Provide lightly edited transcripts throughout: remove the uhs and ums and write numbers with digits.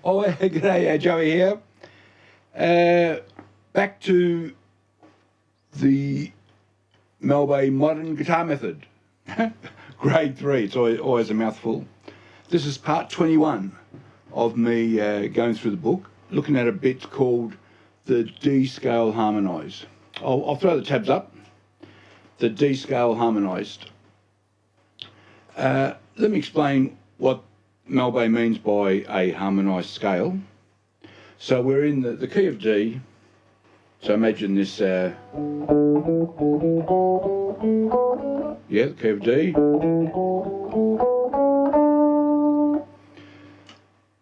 Oh, g'day, Joey here. Back to the Melbourne modern guitar method. Grade 3, it's always a mouthful. This is part 21 of me going through the book, looking at a bit called the D scale harmonized. I'll throw the tabs up. The D scale harmonized. Let me explain what Melbourne means by a harmonized scale. So we're in the key of D. So imagine this, the key of D.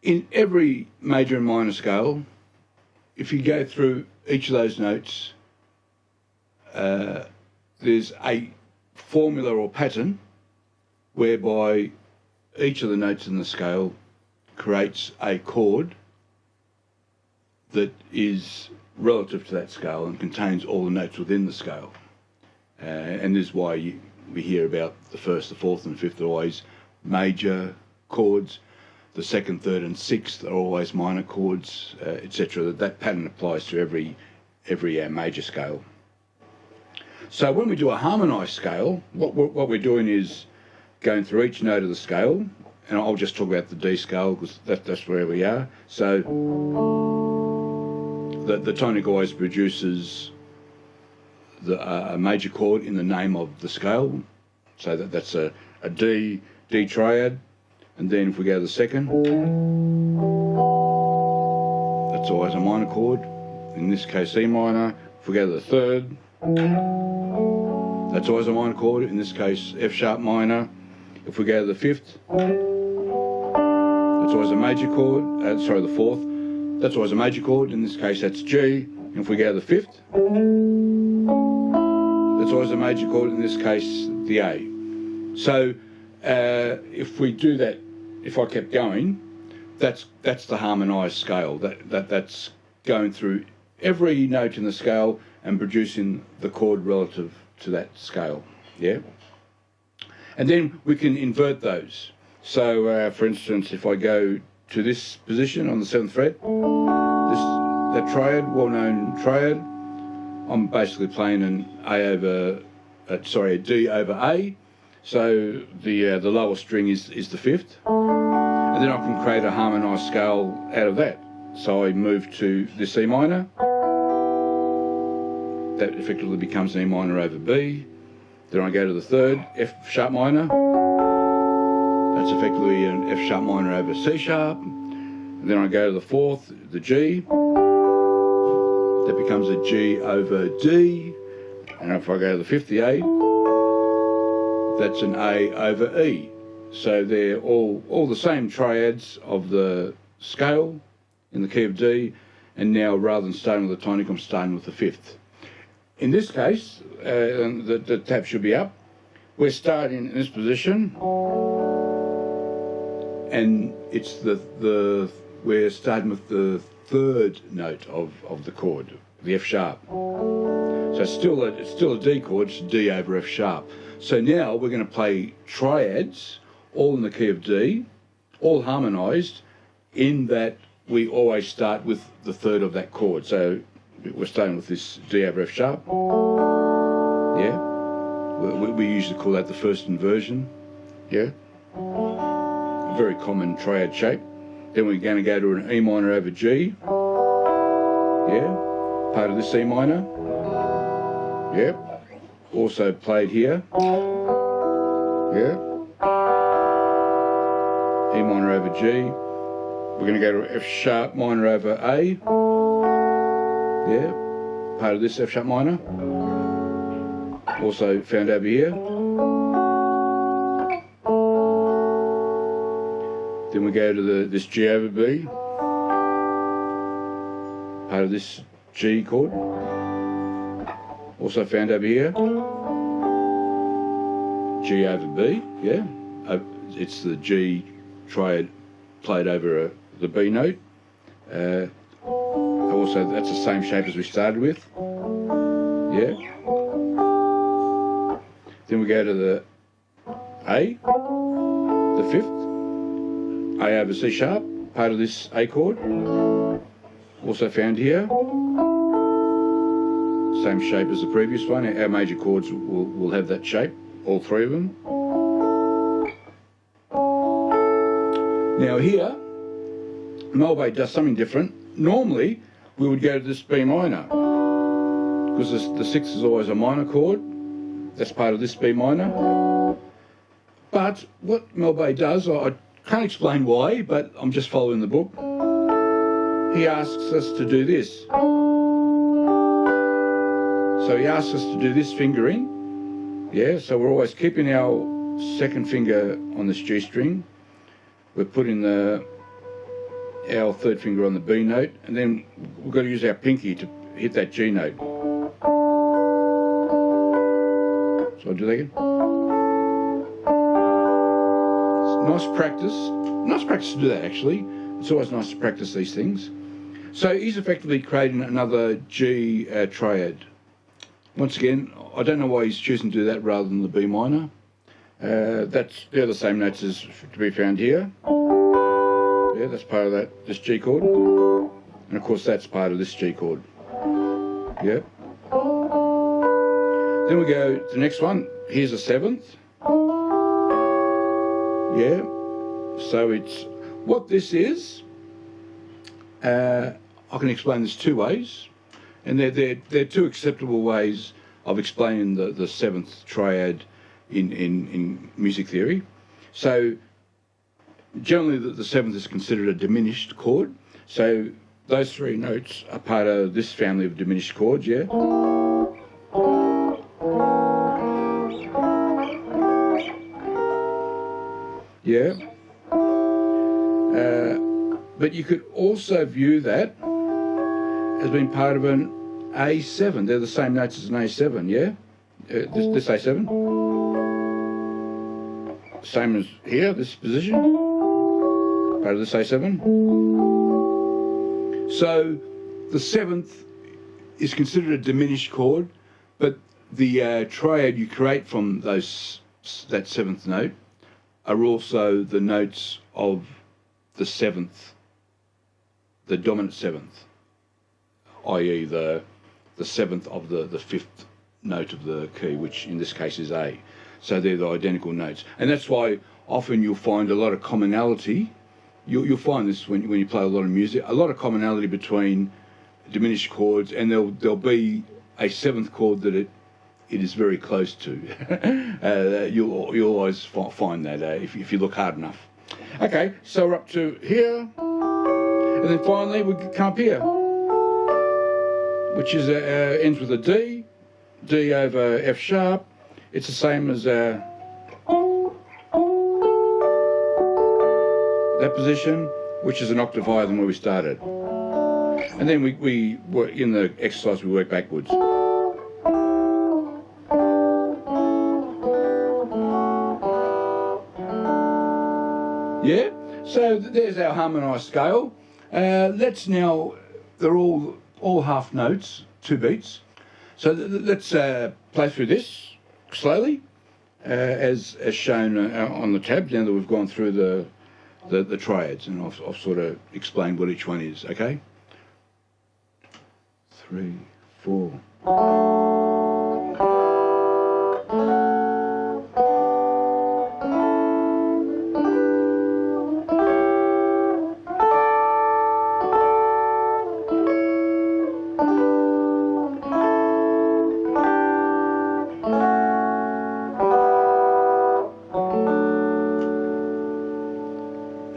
In every major and minor scale, if you go through each of those notes, there's a formula or pattern whereby each of the notes in the scale creates a chord that is relative to that scale and contains all the notes within the scale. And this is why we hear about the first, the fourth and fifth are always major chords. The second, third and sixth are always minor chords, etc. That pattern applies to every major scale. So when we do a harmonized scale, what we're doing is going through each note of the scale, and I'll just talk about the D scale because that's where we are. So the tonic always produces a major chord in the name of the scale. So that's a D triad, and then if we go to the second, that's always a minor chord. In this case, E minor. If we go to the third, that's always a minor chord. In this case, F sharp minor. If we go to the fifth, that's always a major chord. The fourth, that's always a major chord. In this case, that's G. And if we go to the fifth, that's always a major chord. In this case, the A. So if we do that, if I kept going, that's the harmonized scale. That's going through every note in the scale and producing the chord relative to that scale. Yeah. And then we can invert those. So, for instance, if I go to this position on the 7th fret, that triad, well-known triad, I'm basically playing a D over A. So the lower string is the 5th, and then I can create a harmonized scale out of that. So I move to this E minor. That effectively becomes an E minor over B. Then I go to the third, F sharp minor. That's effectively an F sharp minor over C sharp. And then I go to the fourth, the G. That becomes a G over D. And if I go to the fifth, the A, that's an A over E. So they're all the same triads of the scale in the key of D. And now rather than starting with the tonic, I'm starting with the fifth. In this case, the tab should be up. We're starting in this position, and it's we're starting with the third note of the chord, the F sharp. So it's still a D chord, it's D over F sharp. So now we're going to play triads, all in the key of D, all harmonized, in that we always start with the third of that chord. So we're starting with this D over F sharp. Yeah. We usually call that the first inversion. Yeah. A very common triad shape. Then we're going to go to an E minor over G. Yeah. Part of this E minor. Yeah. Also played here. Yeah. E minor over G. We're going to go to F sharp minor over A. Yeah, part of this F sharp minor, also found over here. Then we go to this G over B, part of this G chord, also found over here. G over B, yeah, it's the G triad played over the B note. Also, that's the same shape as we started with. Yeah. Then we go to the A, the fifth, A over C sharp. part of this A chord. Also found here. Same shape as the previous one. Our major chords will have that shape, all three of them. Now here, Melba does something different. Normally, we would go to this B minor, because the 6 is always a minor chord. That's part of this B minor. But what Melba does, I can't explain why, but I'm just following the book. He asks us to do this. So he asks us to do this fingering. Yeah, so we're always keeping our second finger on this G string. We're putting our third finger on the B note, and then we've got to use our pinky to hit that G note. So I'll do that again. It's nice practice. Nice practice to do that, actually. It's always nice to practice these things. So he's effectively creating another G triad. Once again, I don't know why he's choosing to do that rather than the B minor. They're the same notes as to be found here. Yeah, that's part of this G chord. And of course that's part of this G chord. Yeah. Then we go to the next one. Here's a 7th. Yeah. So it's what this is. I can explain this two ways, and they're two acceptable ways of explaining the 7th triad in music theory. So generally the 7th is considered a diminished chord. So those 3 notes are part of this family of diminished chords, yeah? Yeah. But you could also view that as being part of an A7. They're the same notes as an A7, yeah? This A7. Same as here, this position. Part of this A7. So the 7th is considered a diminished chord, but the triad you create from that 7th note are also the notes of the 7th, the dominant 7th, i.e. the 7th of the 5th note of the key, which in this case is A. So they're the identical notes. And that's why often you'll find a lot of commonality. You'll find this when you play a lot of music, a lot of commonality between diminished chords, and there'll be a 7th chord that it is very close to. You'll always find that if you look hard enough. Okay, so we're up to here, and then finally we come up here, which is ends with a D, D over F sharp. It's the same as that position, which is an octave higher than where we started. And then we work in the exercise, we work backwards. Yeah, so there's our harmonised scale. Let's now, they're all half notes, 2 beats. So let's play through this slowly, as shown on the tab, now that we've gone through the triads, and I've sort of explained what each one is, okay? 3, 4.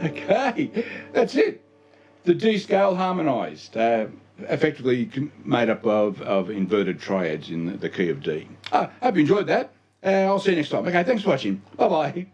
Okay, that's it. The D scale harmonised, effectively made up of inverted triads in the key of D. I hope you enjoyed that. I'll see you next time. Okay, thanks for watching. Bye-bye.